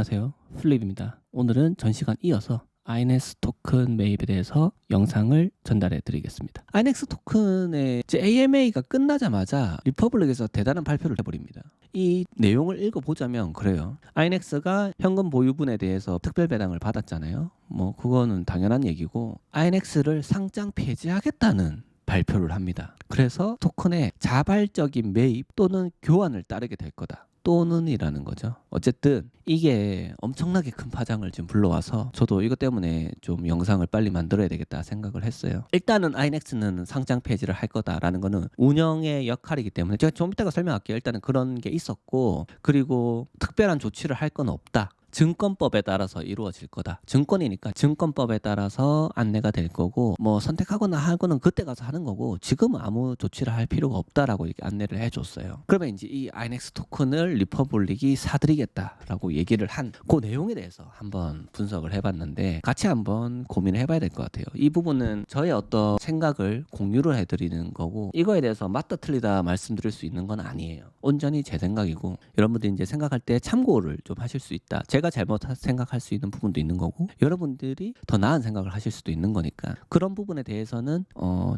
안녕하세요. 플립입니다. 오늘은 전 시간 이어서 INX 토큰 매입에 대해서 영상을 전달해 드리겠습니다. INX 토큰의 AMA가 끝나자마자 리퍼블릭에서 대단한 발표를 해버립니다. 이 내용을 읽어보자면 그래요. INX가 현금 보유분에 대해서 특별 배당을 받았잖아요. 뭐 그거는 당연한 얘기고 INX를 상장 폐지하겠다는 발표를 합니다. 그래서 토큰의 자발적인 매입 또는 교환을 따르게 될 거다. 또는이라는 거죠. 어쨌든 이게 엄청나게 큰 파장을 지금 불러와서 저도 이것 때문에 좀 영상을 빨리 만들어야 되겠다 생각을 했어요. 일단은 INX는 상장 폐지를 할 거다라는 거는 운영의 역할이기 때문에 제가 좀 이따가 설명할게요. 일단은 그런 게 있었고, 그리고 특별한 조치를 할 건 없다. 증권법에 따라서 이루어질 거다. 증권이니까 증권법에 따라서 안내가 될 거고, 뭐 선택하거나 하고는 그때 가서 하는 거고, 지금은 아무 조치를 할 필요가 없다라고 이렇게 안내를 해줬어요. 그러면 이제 이 INX 토큰을 리퍼블릭이 사들이겠다라고 얘기를 한 그 내용에 대해서 한번 분석을 해봤는데 같이 한번 고민을 해봐야 될 것 같아요. 이 부분은 저의 어떤 생각을 공유를 해드리는 거고, 이거에 대해서 맞다 틀리다 말씀드릴 수 있는 건 아니에요. 온전히 제 생각이고, 여러분들이 이제 생각할 때 참고를 좀 하실 수 있다. 제가 잘못 생각할 수 있는 부분도 있는 거고, 여러분들이 더 나은 생각을 하실 수도 있는 거니까 그런 부분에 대해서는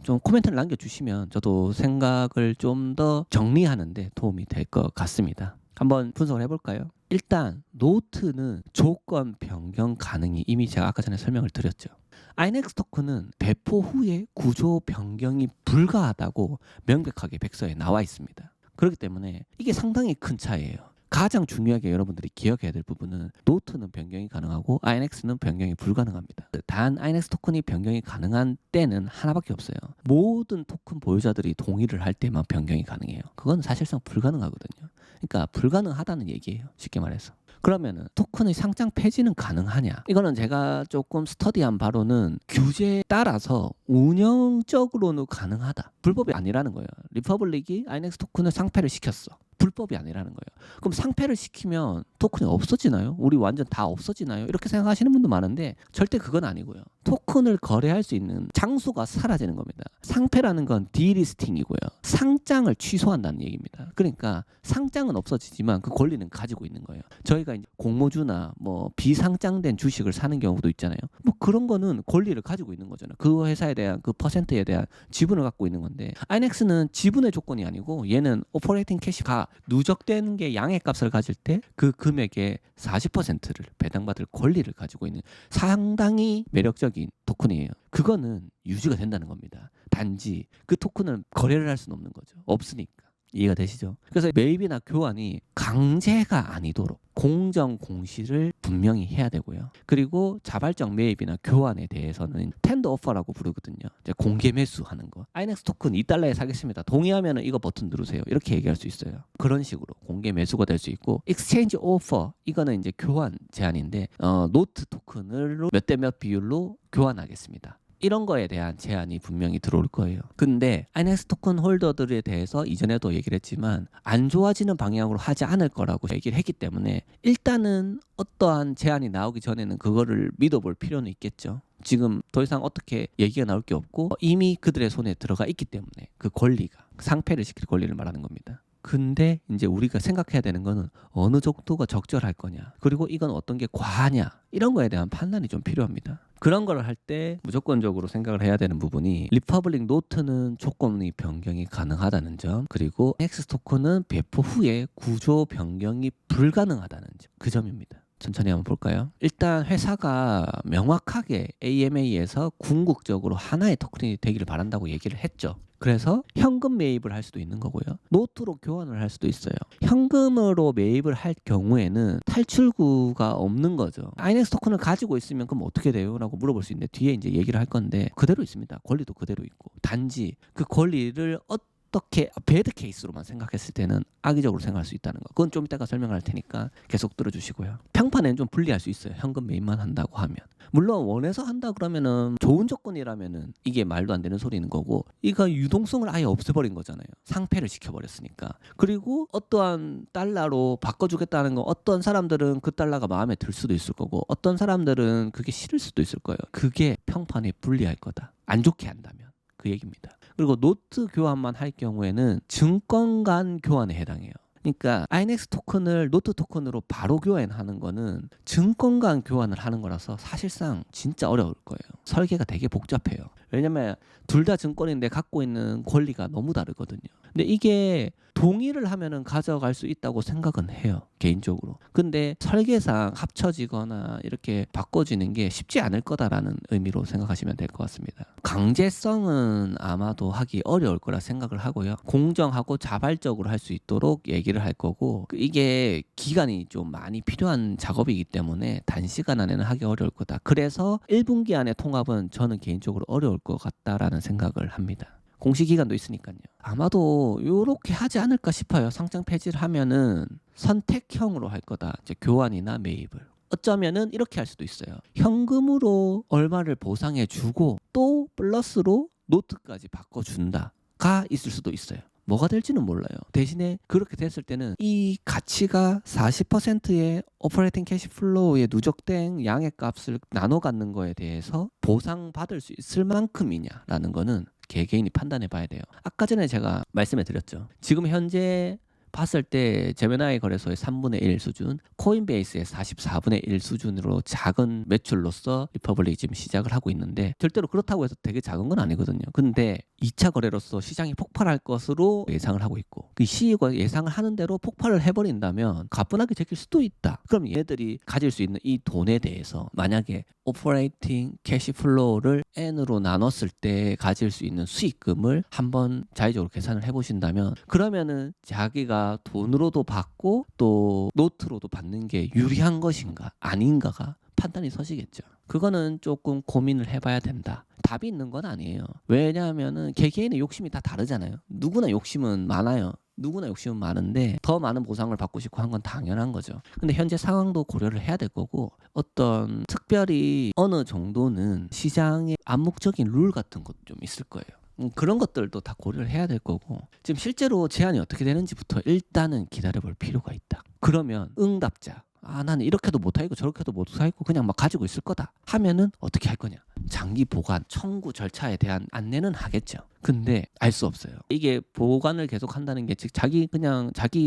좀 코멘트를 남겨주시면 저도 생각을 좀 더 정리하는데 도움이 될 것 같습니다. 한번 분석을 해볼까요? 일단 노트는 조건 변경 가능이 이미 제가 아까 전에 설명을 드렸죠. INX 토큰은 배포 후에 구조 변경이 불가하다고 명백하게 백서에 나와 있습니다. 그렇기 때문에 이게 상당히 큰 차이예요. 가장 중요하게 여러분들이 기억해야 될 부분은 노트는 변경이 가능하고 INX는 변경이 불가능합니다. 단 INX 토큰이 변경이 가능한 때는 하나밖에 없어요. 모든 토큰 보유자들이 동의를 할 때만 변경이 가능해요. 그건 사실상 불가능하거든요. 그러니까 불가능하다는 얘기예요. 쉽게 말해서. 그러면은 토큰의 상장 폐지는 가능하냐? 이거는 제가 조금 스터디한 바로는 규제에 따라서 운영적으로는 가능하다. 불법이 아니라는 거예요. 리퍼블릭이 INX 토큰을 상폐를 시켰어. 불법이 아니라는 거예요. 그럼 상폐를 시키면 토큰이 없어지나요? 우리 완전 다 없어지나요? 이렇게 생각하시는 분도 많은데 절대 그건 아니고요. 토큰을 거래할 수 있는 장소가 사라지는 겁니다. 상폐라는 건 디리스팅이고요. 상장을 취소한다는 얘기입니다. 그러니까 상장은 없어지지만 그 권리는 가지고 있는 거예요. 저희가 이제 공모주나 뭐 비상장된 주식을 사는 경우도 있잖아요. 뭐 그런 거는 권리를 가지고 있는 거잖아요. 그 회사에 대한 그 퍼센트에 대한 지분을 갖고 있는 건데, INX는 지분의 조건이 아니고 얘는 오퍼레이팅 캐시가 누적된 게 양의 값을 가질 때 그 금액의 40%를 배당받을 권리를 가지고 있는 상당히 매력적인 토큰이에요. 그거는 유지가 된다는 겁니다. 단지 그 토큰을 거래를 할 수는 없는 거죠. 없으니까. 이해가 되시죠? 그래서 매입이나 교환이 강제가 아니도록 공정 공시를 분명히 해야 되고요. 그리고 자발적 매입이나 교환에 대해서는 텐더 오퍼라고 부르거든요. 이제 공개 매수하는 거. INX 토큰 $2에 사겠습니다. 동의하면 이거 버튼 누르세요. 이렇게 얘기할 수 있어요. 그런 식으로 공개 매수가 될 수 있고, 익스체인지 오퍼, 이거는 이제 교환 제한인데 노트 토큰으로 몇 대 몇 비율로 교환하겠습니다. 이런 거에 대한 제한이 분명히 들어올 거예요. 근데 INX 토큰 홀더들에 대해서 이전에도 얘기를 했지만 안 좋아지는 방향으로 하지 않을 거라고 얘기를 했기 때문에 일단은 어떠한 제한이 나오기 전에는 그거를 믿어볼 필요는 있겠죠. 지금 더 이상 어떻게 얘기가 나올 게 없고 이미 그들의 손에 들어가 있기 때문에 그 권리가, 상폐를 시킬 권리를 말하는 겁니다. 근데 이제 우리가 생각해야 되는 거는 어느 정도가 적절할 거냐, 그리고 이건 어떤 게 과하냐, 이런 거에 대한 판단이 좀 필요합니다. 그런 걸 할 때 무조건적으로 생각을 해야 되는 부분이 리퍼블릭 노트는 조건이 변경이 가능하다는 점, 그리고 INX 토큰은 배포 후에 구조 변경이 불가능하다는 점, 그 점입니다. 천천히 한번 볼까요? 일단 회사가 명확하게 AMA에서 궁극적으로 하나의 토큰이 되기를 바란다고 얘기를 했죠. 그래서 현금 매입을 할 수도 있는 거고요. 노트로 교환을 할 수도 있어요. 현금으로 매입을 할 경우에는 탈출구가 없는 거죠. INX 토큰을 가지고 있으면 그럼 어떻게 돼요? 라고 물어볼 수 있는데 뒤에 이제 얘기를 할 건데 그대로 있습니다. 권리도 그대로 있고, 단지 그 권리를 어떻게 배드 케이스로만 생각했을 때는 악의적으로 생각할 수 있다는 거. 그건 좀 이따가 설명할 테니까 계속 들어주시고요. 평판에는 좀 불리할 수 있어요. 현금 매입만 한다고 하면. 물론 원해서 한다 그러면은 좋은 조건이라면은 이게 말도 안 되는 소리는 거고, 이거 유동성을 아예 없애버린 거잖아요. 상폐를 시켜버렸으니까. 그리고 어떠한 달러로 바꿔주겠다는 거, 어떤 사람들은 그 달러가 마음에 들 수도 있을 거고, 어떤 사람들은 그게 싫을 수도 있을 거예요. 그게 평판에 불리할 거다. 안 좋게 한다면. 그 얘기입니다. 그리고 노트 교환만 할 경우에는 증권 간 교환에 해당해요. 그러니까 INX 토큰을 노트 토큰으로 바로 교환하는 거는 증권간 교환을 하는 거라서 사실상 진짜 어려울 거예요. 설계가 되게 복잡해요. 왜냐면 둘 다 증권인데 갖고 있는 권리가 너무 다르거든요. 근데 이게 동의를 하면은 가져갈 수 있다고 생각은 해요, 개인적으로. 근데 설계상 합쳐지거나 이렇게 바꿔지는 게 쉽지 않을 거다라는 의미로 생각하시면 될 것 같습니다. 강제성은 아마도 하기 어려울 거라 생각을 하고요. 공정하고 자발적으로 할 수 있도록 얘기를 할 거고, 이게 기간이 좀 많이 필요한 작업이기 때문에 단시간 안에는 하기 어려울 거다. 그래서 1분기 안에 통합은 저는 개인적으로 어려울 것 같다라는 생각을 합니다. 공시 기간도 있으니까요. 아마도 이렇게 하지 않을까 싶어요. 상장 폐지를 하면은 선택형으로 할 거다. 이제 교환이나 매입을. 어쩌면은 이렇게 할 수도 있어요. 현금으로 얼마를 보상해 주고 또 플러스로 노트까지 바꿔준다가 있을 수도 있어요. 뭐가 될지는 몰라요. 대신에 그렇게 됐을 때는 이 가치가 40%의 오퍼레이팅 캐시플로우에 누적된 양의 값을 나눠 갖는 거에 대해서 보상받을 수 있을 만큼이냐라는 거는 개개인이 판단해 봐야 돼요. 아까 전에 제가 말씀해 드렸죠. 지금 현재 봤을 때 제미나이 거래소의 3분의 1 수준, 코인베이스의 44분의 1 수준으로 작은 매출로서 리퍼블릭이 지금 시작을 하고 있는데, 절대로 그렇다고 해서 되게 작은 건 아니거든요. 근데 2차 거래로서 시장이 폭발할 것으로 예상을 하고 있고, 그 CEO가 예상을 하는 대로 폭발을 해버린다면 가뿐하게 제낄 수도 있다. 그럼 얘들이 가질 수 있는 이 돈에 대해서 만약에 오퍼레이팅 캐시플로우를 N으로 나눴을 때 가질 수 있는 수익금을 한번 자의적으로 계산을 해보신다면, 그러면은 자기가 돈으로도 받고 또 노트로도 받는 게 유리한 것인가 아닌가가 판단이 서시겠죠. 그거는 조금 고민을 해봐야 된다. 답이 있는 건 아니에요. 왜냐하면은 개개인의 욕심이 다 다르잖아요. 누구나 욕심은 많아요. 누구나 욕심은 많은데 더 많은 보상을 받고 싶고 한 건 당연한 거죠. 근데 현재 상황도 고려를 해야 될 거고, 어떤 특별히 어느 정도는 시장의 암묵적인 룰 같은 것도 좀 있을 거예요. 그런 것들도 다 고려를 해야 될 거고, 지금 실제로 제안이 어떻게 되는지부터 일단은 기다려볼 필요가 있다. 그러면 응답자, 나는 이렇게도 못하고 저렇게도 못하고 그냥 막 가지고 있을 거다 하면은 어떻게 할 거냐, 장기 보관 청구 절차에 대한 안내는 하겠죠. 근데 알 수 없어요. 이게 보관을 계속 한다는 게 즉 자기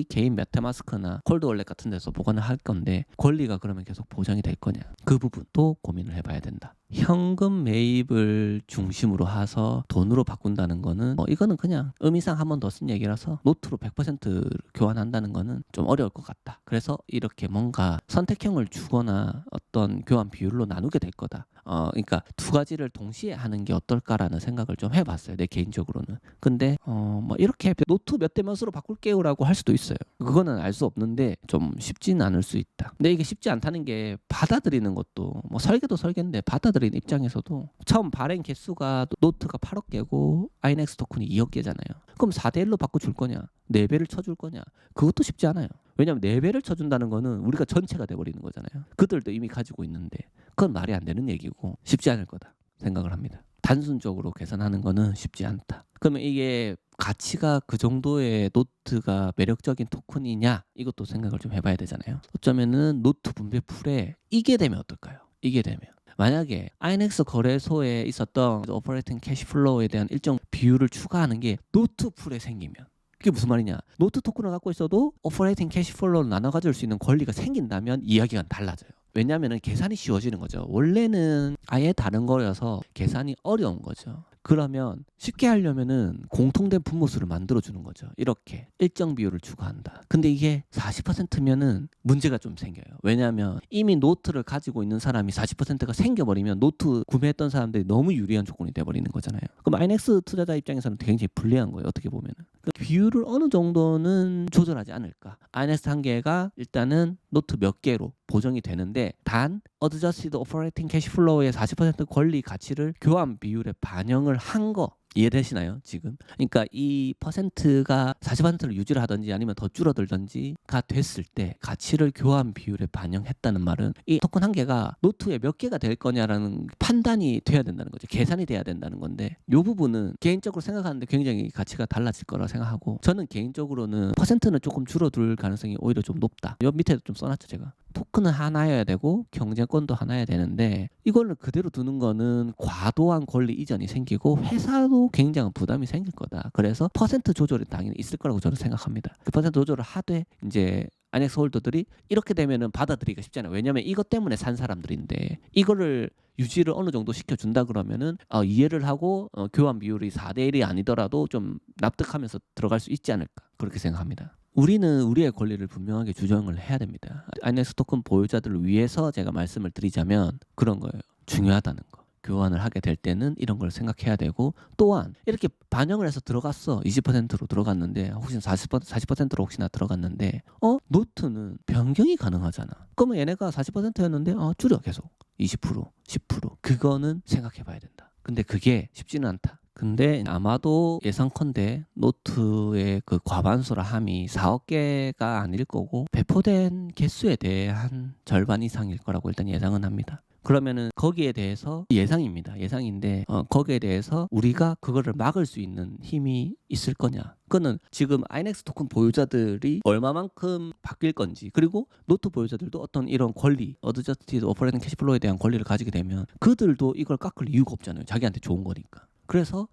개인 메타마스크나 콜드 월렛 같은 데서 보관을 할 건데, 권리가 그러면 계속 보장이 될 거냐, 그 부분도 고민을 해봐야 된다. 현금 매입을 중심으로 해서 돈으로 바꾼다는 거는 이거는 그냥 의미상 한 번 더 쓴 얘기라서 노트로 100% 교환한다는 거는 좀 어려울 것 같다. 그래서 이렇게 뭔가 선택형을 주거나 어떤 교환 비율로 나누게 될 거다. 그러니까 두 가지를 동시에 하는 게 어떨까라는 생각을 좀 해봤어요, 내 개인적으로는. 근데 뭐 이렇게 노트 몇 대 몇으로 바꿀게요라고 할 수도 있어요. 그거는 알 수 없는데 좀 쉽지는 않을 수 있다. 근데 이게 쉽지 않다는 게 받아들이는 것도 뭐 설계도 설계인데 받아들이는 입장에서도 처음 발행 개수가 노트가 8억 개고 INX 토큰이 2억 개잖아요. 그럼 4대 1로 바꿔줄 거냐, 4배를 쳐줄 거냐, 그것도 쉽지 않아요. 왜냐하면 4배를 쳐준다는 거는 우리가 전체가 돼버리는 거잖아요. 그들도 이미 가지고 있는데 그건 말이 안 되는 얘기고 쉽지 않을 거다 생각을 합니다. 단순적으로 계산하는 거는 쉽지 않다. 그러면 이게 가치가 그 정도의 노트가 매력적인 토큰이냐, 이것도 생각을 좀 해봐야 되잖아요. 어쩌면은 노트 분배 풀에 이게 되면 어떨까요? 이게 되면 만약에 INX 거래소에 있었던 오퍼레이팅 캐시플로우에 대한 일정 비율을 추가하는 게 노트 풀에 생기면, 그게 무슨 말이냐, 노트 토큰을 갖고 있어도 오퍼레이팅 캐시플로우를 나눠 가질 수 있는 권리가 생긴다면 이야기가 달라져요. 왜냐하면 계산이 쉬워지는 거죠. 원래는 아예 다른 거여서 계산이 어려운 거죠. 그러면 쉽게 하려면은 공통된 분모수를 만들어주는 거죠. 이렇게 일정 비율을 추가한다. 근데 이게 40%면은 문제가 좀 생겨요. 왜냐하면 이미 노트를 가지고 있는 사람이 40%가 생겨버리면 노트 구매했던 사람들이 너무 유리한 조건이 돼버리는 거잖아요. 그럼 INX 투자자 입장에서는 굉장히 불리한 거예요. 어떻게 보면은. 그 비율을 어느 정도는 조절하지 않을까. INX 한 개가 일단은 노트 몇 개로 보정이 되는데, 단 어드저스티드 오퍼레이팅 캐시플로우의 40% 권리 가치를 교환 비율에 반영을 한 거 이해되시나요 지금? 그러니까 이 퍼센트가 40%를 유지를 하든지 아니면 더 줄어들든지가 됐을 때 가치를 교환 비율에 반영했다는 말은 이 토큰 한 개가 노트에 몇 개가 될 거냐라는 판단이 돼야 된다는 거죠. 계산이 돼야 된다는 건데, 이 부분은 개인적으로 생각하는데 굉장히 가치가 달라질 거라 생각하고, 저는 개인적으로는 퍼센트는 조금 줄어들 가능성이 오히려 좀 높다. 옆 밑에도 좀 써놨죠 제가. 토큰은 하나여야 되고 경쟁권도 하나여야 되는데, 이걸 그대로 두는 거는 과도한 권리 이전이 생기고 회사도 그것도 굉장한 부담이 생길 거다. 그래서 퍼센트 조절이 당연히 있을 거라고 저는 생각합니다. 그 퍼센트 조절을 하되 이제 아이넥스 홀더들이 이렇게 되면은 받아들이기가 쉽잖아요. 왜냐면 이것 때문에 산 사람들인데 이거를 유지를 어느 정도 시켜준다 그러면은 이해를 하고 교환 비율이 4대1이 아니더라도 좀 납득하면서 들어갈 수 있지 않을까 그렇게 생각합니다. 우리는 우리의 권리를 분명하게 주장을 해야 됩니다. 아이넥스 토큰 보유자들을 위해서 제가 말씀을 드리자면 그런 거예요. 중요하다는 거. 교환을 하게 될 때는 이런 걸 생각해야 되고 또한 이렇게 반영을 해서 들어갔어. 20%로 들어갔는데 혹시 40%로 혹시나 들어갔는데 노트는 변경이 가능하잖아. 그러면 얘네가 40%였는데 줄여 계속 20%, 10% 그거는 생각해 봐야 된다. 근데 그게 쉽지는 않다. 근데 아마도 예상컨대 노트의 그 과반수라 함이 4억 개가 아닐 거고 배포된 개수에 대해 한 절반 이상일 거라고 일단 예상은 합니다. 그러면은 거기에 대해서 예상입니다. 예상인데 거기에 대해서 우리가 그거를 막을 수 있는 힘이 있을 거냐? 그거는 지금 아이넥스 토큰 보유자들이 얼마만큼 바뀔 건지 그리고 노트 보유자들도 어떤 이런 권리, 어드저스티드 오퍼레이팅 캐시플로우에 대한 권리를 가지게 되면 그들도 이걸 깎을 이유가 없잖아요. 자기한테 좋은 거니까. 그래서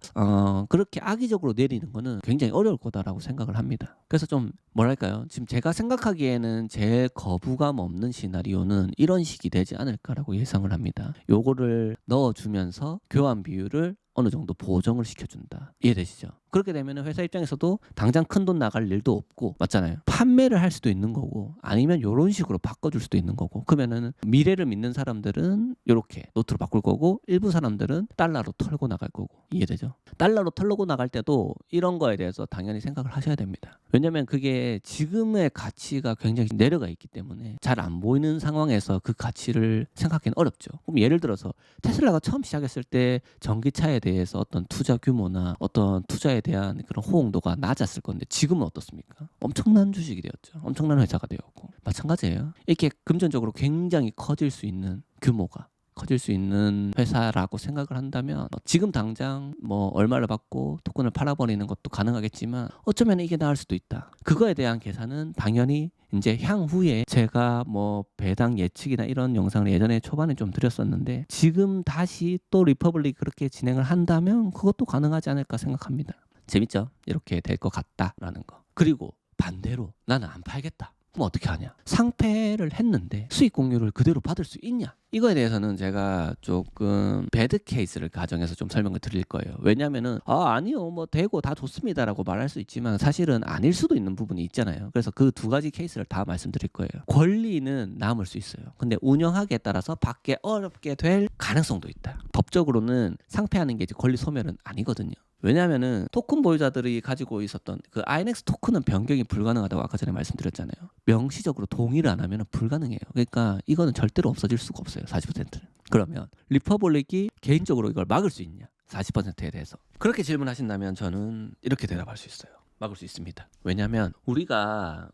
그렇게 악의적으로 내리는 거는 굉장히 어려울 거다라고 생각을 합니다. 그래서 좀 뭐랄까요? 지금 제가 생각하기에는 제일 거부감 없는 시나리오는 이런 식이 되지 않을까라고 예상을 합니다. 요거를 넣어주면서 교환 비율을 어느 정도 보정을 시켜준다. 이해되시죠? 그렇게 되면 회사 입장에서도 당장 큰 돈 나갈 일도 없고 맞잖아요. 판매를 할 수도 있는 거고 아니면 이런 식으로 바꿔줄 수도 있는 거고 그러면은 미래를 믿는 사람들은 이렇게 노트로 바꿀 거고 일부 사람들은 달러로 털고 나갈 거고 이해되죠? 달러로 털고 나갈 때도 이런 거에 대해서 당연히 생각을 하셔야 됩니다. 왜냐면 그게 지금의 가치가 굉장히 내려가 있기 때문에 잘 안 보이는 상황에서 그 가치를 생각하기는 어렵죠. 그럼 예를 들어서 테슬라가 처음 시작했을 때 전기차에 대해서 어떤 투자 규모나 어떤 투자에 대한 그런 호응도가 낮았을 건데 지금은 어떻습니까? 엄청난 주식이 되었죠. 엄청난 회사가 되었고 마찬가지예요. 이렇게 금전적으로 굉장히 커질 수 있는 규모가 커질 수 있는 회사라고 생각을 한다면 지금 당장 뭐 얼마를 받고 토큰을 팔아버리는 것도 가능하겠지만 어쩌면 이게 나을 수도 있다. 그거에 대한 계산은 당연히 이제 향후에 제가 뭐 배당 예측이나 이런 영상을 예전에 초반에 좀 드렸었는데 지금 다시 또 리퍼블릭 그렇게 진행을 한다면 그것도 가능하지 않을까 생각합니다. 재밌죠? 이렇게 될 것 같다라는 거. 그리고 반대로 나는 안 팔겠다. 그럼 어떻게 하냐? 상패를 했는데 수익 공유를 그대로 받을 수 있냐? 이거에 대해서는 제가 조금 배드 케이스를 가정해서 좀 설명을 드릴 거예요. 왜냐면은 아니요 뭐 되고 다 좋습니다라고 말할 수 있지만 사실은 아닐 수도 있는 부분이 있잖아요. 그래서 그 두 가지 케이스를 다 말씀드릴 거예요. 권리는 남을 수 있어요. 근데 운영하기에 따라서 받기 어렵게 될 가능성도 있다. 법적으로는 상패하는 게 이제 권리 소멸은 아니거든요. 왜냐하면은 토큰 보유자들이 가지고 있었던 그 아이넥스 토큰은 변경이 불가능하다고 아까 전에 말씀드렸잖아요. 명시적으로 동의를 안 하면 불가능해요. 그러니까 이거는 절대로 없어질 수가 없어요. 40%는. 그러면 리퍼블릭이 개인적으로 이걸 막을 수 있냐? 40%에 대해서. 그렇게 질문하신다면 저는 이렇게 대답할 수 있어요. 막을 수 있습니다. 왜냐하면 우리가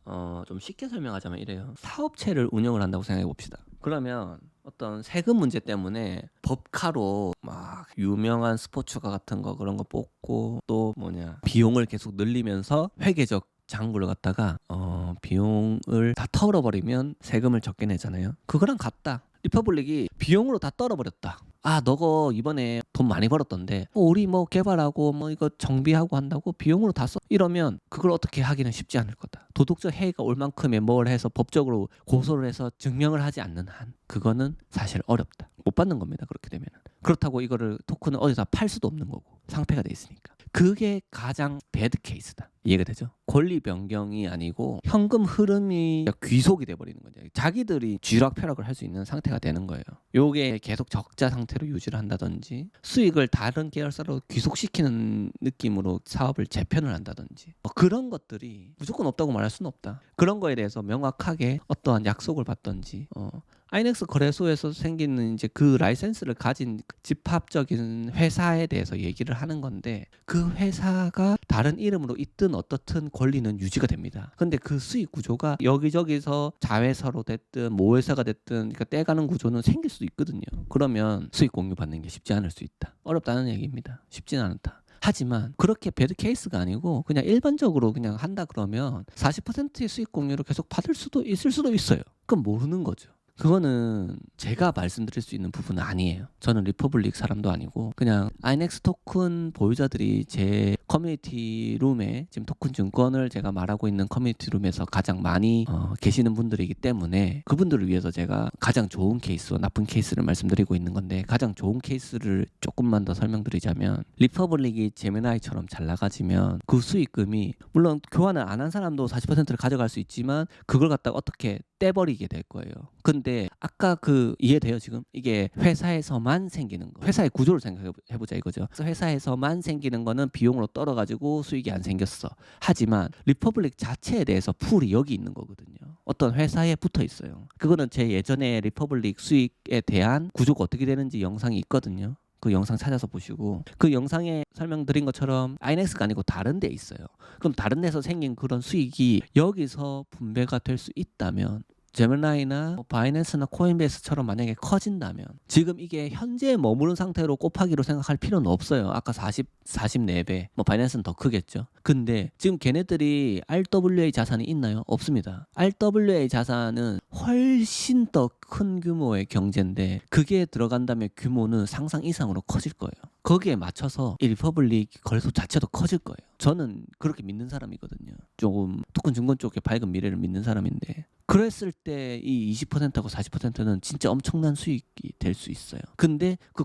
좀 쉽게 설명하자면 이래요. 사업체를 운영을 한다고 생각해 봅시다. 그러면 어떤 세금 문제 때문에 법카로 막 유명한 스포츠카 같은 거 그런 거 뽑고 또 비용을 계속 늘리면서 회계적 장부를 갖다가 비용을 다 털어버리면 세금을 적게 내잖아요. 그거랑 같다. 리퍼블릭이 비용으로 다 떨어버렸다. 너거 이번에 돈 많이 벌었던데 우리 뭐 개발하고 뭐 이거 정비하고 한다고 비용으로 다 써? 이러면 그걸 어떻게 하기는 쉽지 않을 거다. 도덕적 해이가 올 만큼의 뭘 해서 법적으로 고소를 해서 증명을 하지 않는 한 그거는 사실 어렵다. 못 받는 겁니다. 그렇게 되면. 그렇다고 이거를 토큰을 어디다 팔 수도 없는 거고 상패가 돼 있으니까. 그게 가장 배드 케이스다. 이해가 되죠? 권리 변경이 아니고 현금 흐름이 귀속이 돼버리는 거죠. 자기들이 쥐락펴락을 할 수 있는 상태가 되는 거예요. 요게 계속 적자 상태로 유지를 한다든지 수익을 다른 계열사로 귀속시키는 느낌으로 사업을 재편을 한다든지 그런 것들이 무조건 없다고 말할 수는 없다. 그런 거에 대해서 명확하게 어떠한 약속을 받든지 아이넥스 거래소에서 생기는 이제 그 라이센스를 가진 집합적인 회사에 대해서 얘기를 하는 건데 그 회사가 다른 이름으로 있든 어떻든 권리는 유지가 됩니다. 근데 그 수익 구조가 여기저기서 자회사로 됐든 모회사가 됐든 그러니까 떼가는 구조는 생길 수도 있거든요. 그러면 수익 공유 받는 게 쉽지 않을 수 있다. 어렵다는 얘기입니다. 쉽지는 않다. 하지만 그렇게 배드 케이스가 아니고 그냥 일반적으로 그냥 한다 그러면 40%의 수익 공유를 계속 받을 수도 있을 수도 있어요. 그건 모르는 거죠. 그거는 제가 말씀드릴 수 있는 부분은 아니에요. 저는 리퍼블릭 사람도 아니고 그냥 INX 토큰 보유자들이 제 커뮤니티 룸에 지금 토큰 증권을 제가 말하고 있는 커뮤니티 룸에서 가장 많이 계시는 분들이기 때문에 그분들을 위해서 제가 가장 좋은 케이스와 나쁜 케이스를 말씀드리고 있는 건데, 가장 좋은 케이스를 조금만 더 설명드리자면, 리퍼블릭이 제미나이처럼 잘 나가지면 그 수익금이 물론 교환을 안 한 사람도 40%를 가져갈 수 있지만 그걸 갖다가 어떻게 떼버리게 될 거예요. 근데 아까 그 이해돼요 지금? 이게 회사에서만 생기는 거, 회사의 구조를 생각해보자 이거죠. 그래서 회사에서만 생기는 거는 비용으로 떨어가지고 수익이 안 생겼어. 하지만 리퍼블릭 자체에 대해서 풀이 여기 있는 거거든요. 어떤 회사에 붙어 있어요. 그거는 제 예전에 리퍼블릭 수익에 대한 구조가 어떻게 되는지 영상이 있거든요. 그 영상 찾아서 보시고, 그 영상에 설명드린 것처럼 INX가 아니고 다른 데 있어요. 그럼 다른 데서 생긴 그런 수익이 여기서 분배가 될 수 있다면, 제미나이나 바이낸스나 코인베이스처럼 만약에 커진다면, 지금 이게 현재 머무른 상태로 곱하기로 생각할 필요는 없어요. 아까 44배, 바이낸스는 더 크겠죠. 근데 지금 걔네들이 RWA 자산이 있나요? 없습니다. RWA 자산은 훨씬 더 큰 규모의 경제인데, 그게 들어간다면 규모는 상상 이상으로 커질 거예요. 거기에 맞춰서 이 리퍼블릭 거래소 자체도 커질 거예요. 저는 그렇게 믿는 사람이거든요. 조금 토큰 증권 쪽에 밝은 미래를 믿는 사람인데, 그랬을 때 이 20%하고 40%는 진짜 엄청난 수익이 될 수 있어요. 근데 그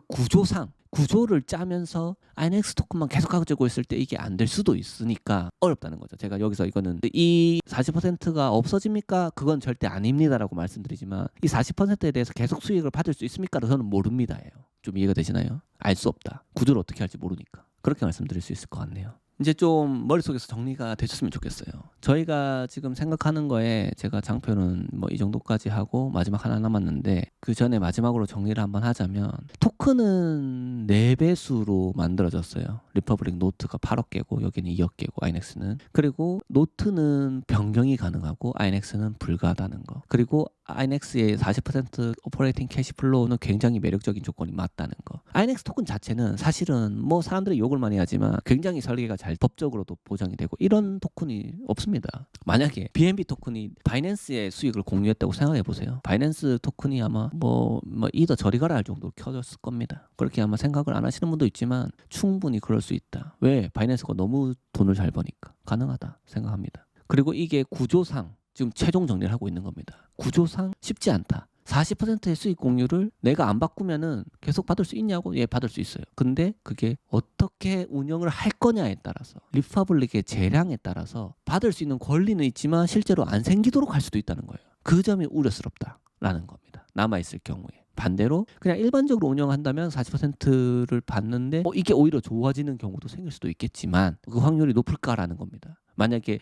구조를 짜면서 INX 토큰만 계속 가지고 있을 때 이게 안 될 수도 있으니까 어렵다는 거죠. 제가 여기서 이거는 이 40%가 없어집니까? 그건 절대 아닙니다라고 말씀드리지만, 이 40%에 대해서 계속 수익을 받을 수 있습니까? 저는 모릅니다예요. 좀 이해가 되시나요? 알 수 없다. 구조를 어떻게 할지 모르니까. 그렇게 말씀드릴 수 있을 것 같네요. 이제 좀 머릿속에서 정리가 되셨으면 좋겠어요. 저희가 지금 생각하는 거에 제가 장표는 이 정도까지 하고 마지막 하나 남았는데, 그 전에 마지막으로 정리를 한번 하자면, 토큰은 4배수로 만들어졌어요. 리퍼블릭 노트가 8억 개고 여기는 2억 개고 INX는. 그리고 노트는 변경이 가능하고 INX는 불가하다는 거. 그리고 INX의 40% 오퍼레이팅 캐시플로우는 굉장히 매력적인 조건이 맞다는 거. INX 토큰 자체는 사실은 사람들이 욕을 많이 하지만 굉장히 설계가 잘 법적으로도 보장이 되고 이런 토큰이 없습니다. 만약에 BNB 토큰이 바이낸스의 수익을 공유했다고 생각해 보세요. 바이낸스 토큰이 아마 이더 저리 가라 할 정도로 켜졌을 겁니다. 그렇게 아마 생각을 안 하시는 분도 있지만 충분히 그럴 수 있다. 왜? 바이낸스가 너무 돈을 잘 버니까 가능하다 생각합니다. 그리고 이게 구조상 지금 최종 정리를 하고 있는 겁니다. 구조상 쉽지 않다. 40%의 수익 공유를 내가 안 바꾸면은 계속 받을 수 있냐고? 예, 받을 수 있어요. 근데 그게 어떻게 운영을 할 거냐에 따라서, 리퍼블릭의 재량에 따라서 받을 수 있는 권리는 있지만 실제로 안 생기도록 할 수도 있다는 거예요. 그 점이 우려스럽다라는 겁니다. 남아있을 경우에. 반대로 그냥 일반적으로 운영한다면 40%를 받는데 이게 오히려 좋아지는 경우도 생길 수도 있겠지만 그 확률이 높을까라는 겁니다. 만약에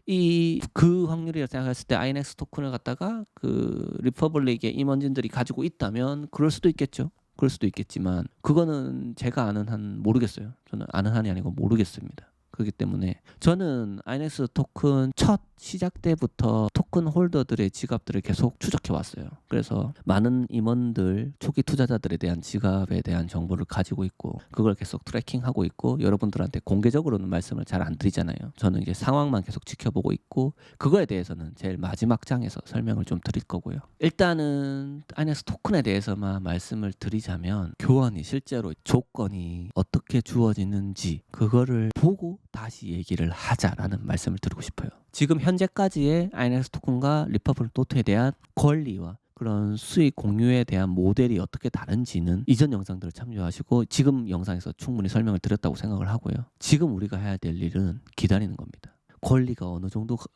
그 확률이라 생각했을 때 INX 토큰을 갖다가 그 리퍼블릭의 임원진들이 가지고 있다면 그럴 수도 있겠죠. 그럴 수도 있겠지만 그거는 제가 아는 한 모르겠어요. 저는 아는 한이 아니고 모르겠습니다. 그렇기 때문에 저는 INX 토큰 첫 시작 때부터 토큰 홀더들의 지갑들을 계속 추적해 왔어요. 그래서 많은 임원들, 초기 투자자들에 대한 지갑에 대한 정보를 가지고 있고 그걸 계속 트래킹하고 있고, 여러분들한테 공개적으로는 말씀을 잘 안 드리잖아요. 저는 이제 상황만 계속 지켜보고 있고, 그거에 대해서는 제일 마지막 장에서 설명을 좀 드릴 거고요. 일단은 INX 토큰에 대해서만 말씀을 드리자면, 교환이 실제로 조건이 어떻게 주어지는지 그거를 보고 다시 얘기를 하자라는 말씀을 드리고 싶어요. 지금 현재까지의 INX 토큰과 리퍼블릭 노트에 대한 권리와 그런 수익 공유에 대한 모델이 어떻게 다른지는 이전 영상들을 참조하시고 지금 영상에서 충분히 설명을 드렸다고 생각을 하고요. 지금 우리가 해야 될 일은 기다리는 겁니다. 권리가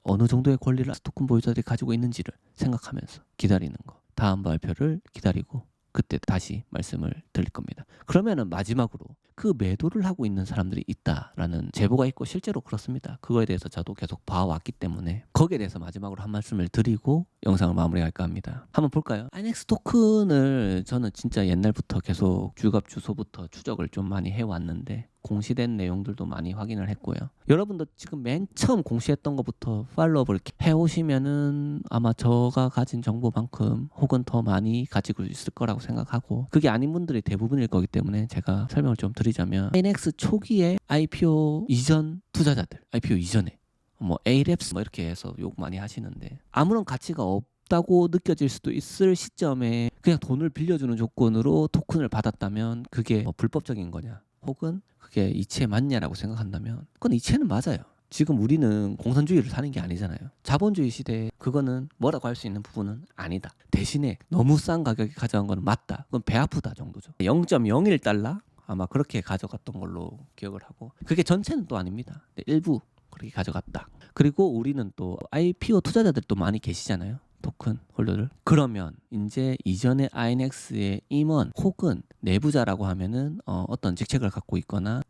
어느 정도의 권리를 토큰 보유자들이 가지고 있는지를 생각하면서 기다리는 거. 다음 발표를 기다리고 그때 다시 말씀을 드릴 겁니다. 그러면은 마지막으로 그 매도를 하고 있는 사람들이 있다라는 제보가 있고 실제로 그렇습니다. 그거에 대해서 저도 계속 봐왔기 때문에 거기에 대해서 마지막으로 한 말씀을 드리고 영상을 마무리할까 합니다. 한번 볼까요? INX 토큰을 저는 진짜 옛날부터 계속 주갑 주소부터 추적을 좀 많이 해왔는데 공시된 내용들도 많이 확인을 했고요. 여러분도 지금 맨 처음 공시했던 것부터 팔로우를 해오시면은 아마 제가 가진 정보만큼 혹은 더 많이 가지고 있을 거라고 생각하고, 그게 아닌 분들이 대부분일 거기 때문에 제가 설명을 좀 드리자면, INX 초기에 IPO 이전 투자자들, IPO 이전에 ALAPS 이렇게 해서 욕 많이 하시는데 아무런 가치가 없다고 느껴질 수도 있을 시점에 그냥 돈을 빌려주는 조건으로 토큰을 받았다면 그게 뭐 불법적인 거냐, 혹은 그게 이치에 맞냐라고 생각한다면 그건 이치에는 맞아요. 지금 우리는 공산주의를 사는 게 아니잖아요. 자본주의 시대에 그거는 뭐라고 할 수 있는 부분은 아니다. 대신에 너무 싼 가격에 가져간 건 맞다. 그건 배 아프다 정도죠. 0.01달러 아마 그렇게 가져갔던 걸로 기억을 하고, 그게 전체는 또 아닙니다. 일부 그렇게 가져갔다. 그리고 우리는 또 IPO 투자자들도 많이 계시잖아요. 토큰 홀더들. 그러면 이제 이전에 INX의 임원 혹은 내부자라고 하면은 어떤 직책을 갖고 있거나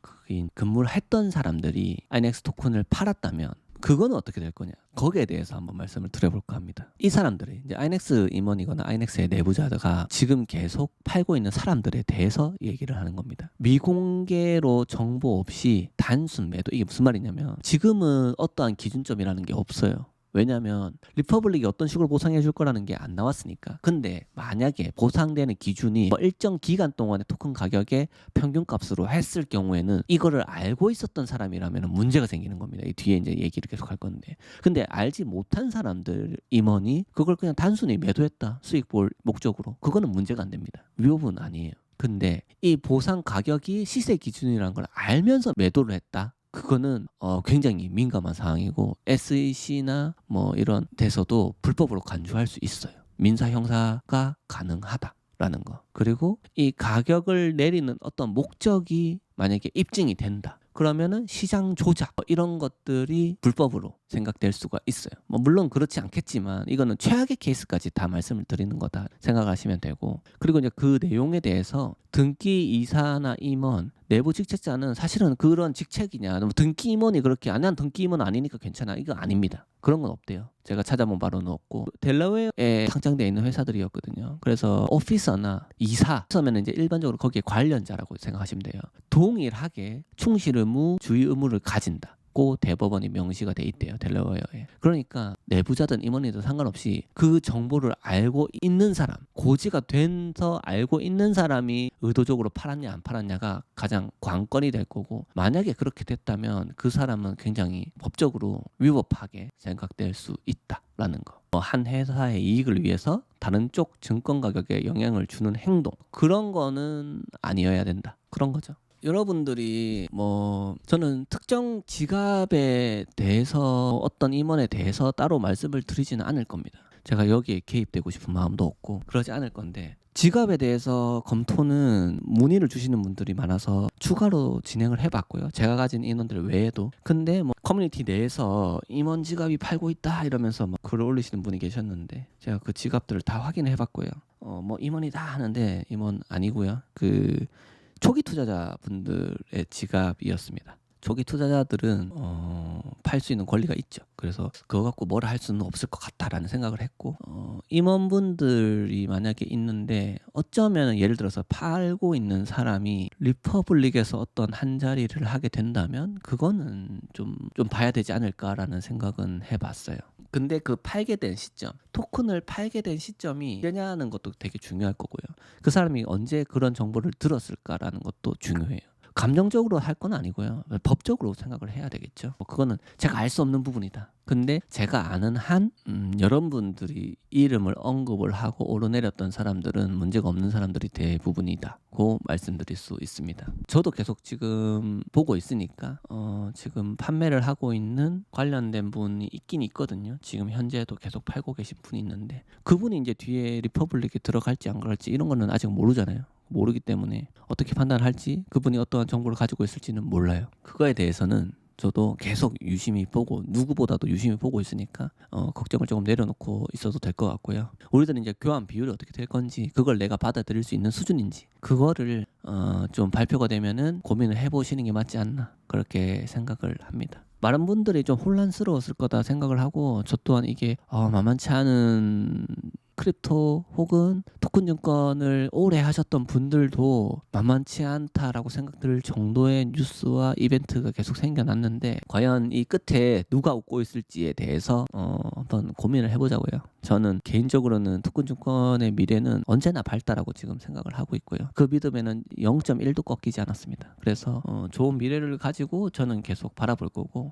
근무를 했던 사람들이 INX 토큰을 팔았다면 그거는 어떻게 될 거냐, 거기에 대해서 한번 말씀을 드려볼까 합니다. 이 사람들이 이제 INX 임원이거나 INX의 내부자가 지금 계속 팔고 있는 사람들에 대해서 얘기를 하는 겁니다. 미공개로 정보 없이 단순 매도, 이게 무슨 말이냐면 지금은 어떠한 기준점이라는 게 없어요. 왜냐하면 리퍼블릭이 어떤 식으로 보상해 줄 거라는 게 안 나왔으니까. 근데 만약에 보상되는 기준이 뭐 일정 기간 동안의 토큰 가격의 평균값으로 했을 경우에는 이거를 알고 있었던 사람이라면 문제가 생기는 겁니다. 이 뒤에 이제 얘기를 계속 할 건데, 근데 알지 못한 사람들 임원이 그걸 그냥 단순히 매도했다, 수익 볼 목적으로, 그거는 문제가 안 됩니다. 위법은 아니에요. 근데 이 보상 가격이 시세 기준이라는 걸 알면서 매도를 했다, 그거는 굉장히 민감한 사항이고 SEC나 뭐 이런 데서도 불법으로 간주할 수 있어요. 민사 형사가 가능하다라는 거. 그리고 이 가격을 내리는 어떤 목적이 만약에 입증이 된다, 그러면은 시장 조작 이런 것들이 불법으로 생각될 수가 있어요. 뭐 물론 그렇지 않겠지만 이거는 최악의 케이스까지 다 말씀을 드리는 거다 생각하시면 되고, 그리고 이제 그 내용에 대해서 등기 이사나 임원, 내부 직책자는 사실은 그런 직책이냐, 등기 임원이 그렇게 난 등기 임원 아니니까 괜찮아, 이거 아닙니다. 그런 건 없대요. 제가 찾아본 바로는 없고, 델라웨어에 상장되어 있는 회사들이었거든요. 그래서 오피서나 이사면 이제 일반적으로 거기에 관련자라고 생각하시면 돼요. 동일하게 충실 의무, 주의 의무를 가진다. 고 대법원이 명시가 돼 있대요, 델라웨어에. 그러니까 내부자든 임원이든 상관없이 그 정보를 알고 있는 사람, 고지가 돼서 알고 있는 사람이 의도적으로 팔았냐 안 팔았냐가 가장 관건이 될 거고, 만약에 그렇게 됐다면 그 사람은 굉장히 법적으로 위법하게 생각될 수 있다라는 거. 한 회사의 이익을 위해서 다른 쪽 증권 가격에 영향을 주는 행동, 그런 거는 아니어야 된다, 그런 거죠. 여러분들이 뭐 저는 특정 지갑에 대해서 어떤 임원에 대해서 따로 말씀을 드리지는 않을 겁니다. 제가 여기에 개입되고 싶은 마음도 없고 그러지 않을 건데, 지갑에 대해서 검토는 문의를 주시는 분들이 많아서 추가로 진행을 해봤고요. 제가 가진 인원들 외에도. 근데 뭐 커뮤니티 내에서 임원 지갑이 팔고 있다 이러면서 막 글을 올리시는 분이 계셨는데, 제가 그 지갑들을 다 확인해 봤고요. 뭐 임원이다 하는데 임원 아니고요. 그 초기 투자자분들의 지갑이었습니다. 초기 투자자들은 팔 수 있는 권리가 있죠. 그래서 그거 갖고 뭐라 할 수는 없을 것 같다라는 생각을 했고, 임원분들이 만약에 있는데 어쩌면 예를 들어서 팔고 있는 사람이 리퍼블릭에서 어떤 한 자리를 하게 된다면 그거는 좀 봐야 되지 않을까라는 생각은 해봤어요. 근데 그 팔게 된 시점, 토큰을 팔게 된 시점이 언제냐는 것도 되게 중요할 거고요. 그 사람이 언제 그런 정보를 들었을까라는 것도 중요해요. 감정적으로 할 건 아니고요. 법적으로 생각을 해야 되겠죠. 그거는 제가 알 수 없는 부분이다. 근데 제가 아는 한 여러분들이 이름을 언급을 하고 오르내렸던 사람들은 문제가 없는 사람들이 대부분이다고 말씀드릴 수 있습니다. 저도 계속 지금 보고 있으니까 지금 판매를 하고 있는 관련된 분이 있긴 있거든요. 지금 현재도 계속 팔고 계신 분이 있는데, 그분이 이제 뒤에 리퍼블릭에 들어갈지 안 들어갈지 이런 거는 아직 모르잖아요. 모르기 때문에 어떻게 판단할지, 그분이 어떠한 정보를 가지고 있을지는 몰라요. 그거에 대해서는 저도 계속 유심히 보고, 누구보다도 유심히 보고 있으니까 걱정을 조금 내려놓고 있어도 될 것 같고요. 우리들은 이제 교환 비율이 어떻게 될 건지, 그걸 내가 받아들일 수 있는 수준인지, 그거를 좀 발표가 되면은 고민을 해보시는 게 맞지 않나, 그렇게 생각을 합니다. 많은 분들이 좀 혼란스러웠을 거다 생각을 하고, 저 또한 이게 만만치 않은 크립토 혹은 토큰 증권을 오래 하셨던 분들도 만만치 않다라고 생각될 정도의 뉴스와 이벤트가 계속 생겨났는데, 과연 이 끝에 누가 웃고 있을지에 대해서 한번 고민을 해보자고요. 저는 개인적으로는 토큰 증권의 미래는 언제나 밝다라고 지금 생각을 하고 있고요. 그 믿음에는 0.1도 꺾이지 않았습니다. 그래서 좋은 미래를 가지고 저는 계속 바라볼 거고,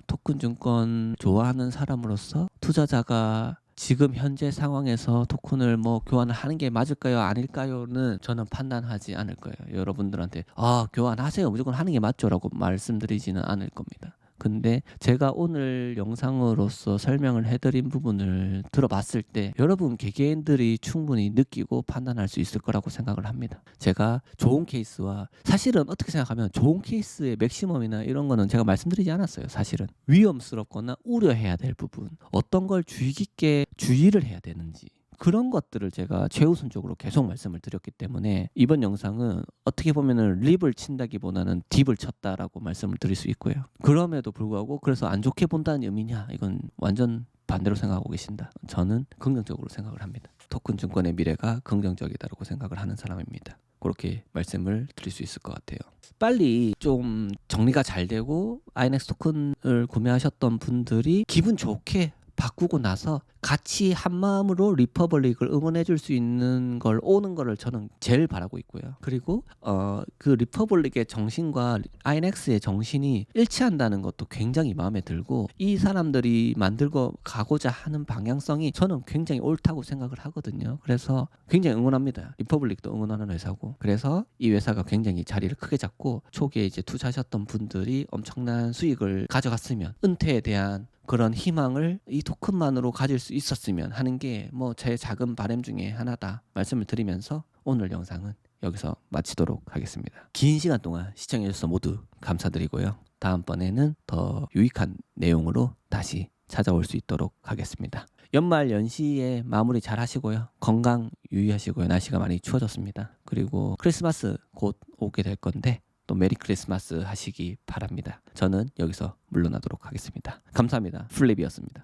토큰 증권 좋아하는 사람으로서 투자자가 지금 현재 상황에서 토큰을 뭐 교환을 하는 게 맞을까요? 아닐까요?는 저는 판단하지 않을 거예요. 여러분들한테 교환하세요. 무조건 하는 게 맞죠라고 말씀드리지는 않을 겁니다. 근데 제가 오늘 영상으로서 설명을 해드린 부분을 들어봤을 때 여러분 개개인들이 충분히 느끼고 판단할 수 있을 거라고 생각을 합니다. 제가 좋은 케이스와 사실은 어떻게 생각하면 좋은 케이스의 맥시멈이나 이런 거는 제가 말씀드리지 않았어요. 사실은 위험스럽거나 우려해야 될 부분, 어떤 걸 주의 깊게 주의를 해야 되는지 그런 것들을 제가 최우선적으로 계속 말씀을 드렸기 때문에 이번 영상은 어떻게 보면은 립을 친다기보다는 딥을 쳤다라고 말씀을 드릴 수 있고요. 그럼에도 불구하고 그래서 안 좋게 본다는 의미냐? 이건 완전 반대로 생각하고 계신다. 저는 긍정적으로 생각을 합니다. 토큰 증권의 미래가 긍정적이다라고 생각을 하는 사람입니다. 그렇게 말씀을 드릴 수 있을 것 같아요. 빨리 좀 정리가 잘 되고 INX 토큰을 구매하셨던 분들이 기분 좋게 바꾸고 나서 같이 한마음으로 리퍼블릭을 응원해 줄 수 있는 걸 오는 거를 저는 제일 바라고 있고요. 그리고 그 리퍼블릭의 정신과 INX의 정신이 일치한다는 것도 굉장히 마음에 들고 이 사람들이 만들고 가고자 하는 방향성이 저는 굉장히 옳다고 생각을 하거든요. 그래서 굉장히 응원합니다. 리퍼블릭도 응원하는 회사고 그래서 이 회사가 굉장히 자리를 크게 잡고 초기에 이제 투자하셨던 분들이 엄청난 수익을 가져갔으면 은퇴에 대한 그런 희망을 이 토큰만으로 가질 수 있었으면 하는 게 뭐 제 작은 바람 중에 하나다 말씀을 드리면서 오늘 영상은 여기서 마치도록 하겠습니다. 긴 시간 동안 시청해 주셔서 모두 감사드리고요. 다음번에는 더 유익한 내용으로 다시 찾아올 수 있도록 하겠습니다. 연말 연시에 마무리 잘 하시고요. 건강 유의하시고요. 날씨가 많이 추워졌습니다. 그리고 크리스마스 곧 오게 될 건데 또 메리 크리스마스 하시기 바랍니다. 저는 여기서 물러나도록 하겠습니다. 감사합니다. 플립이었습니다.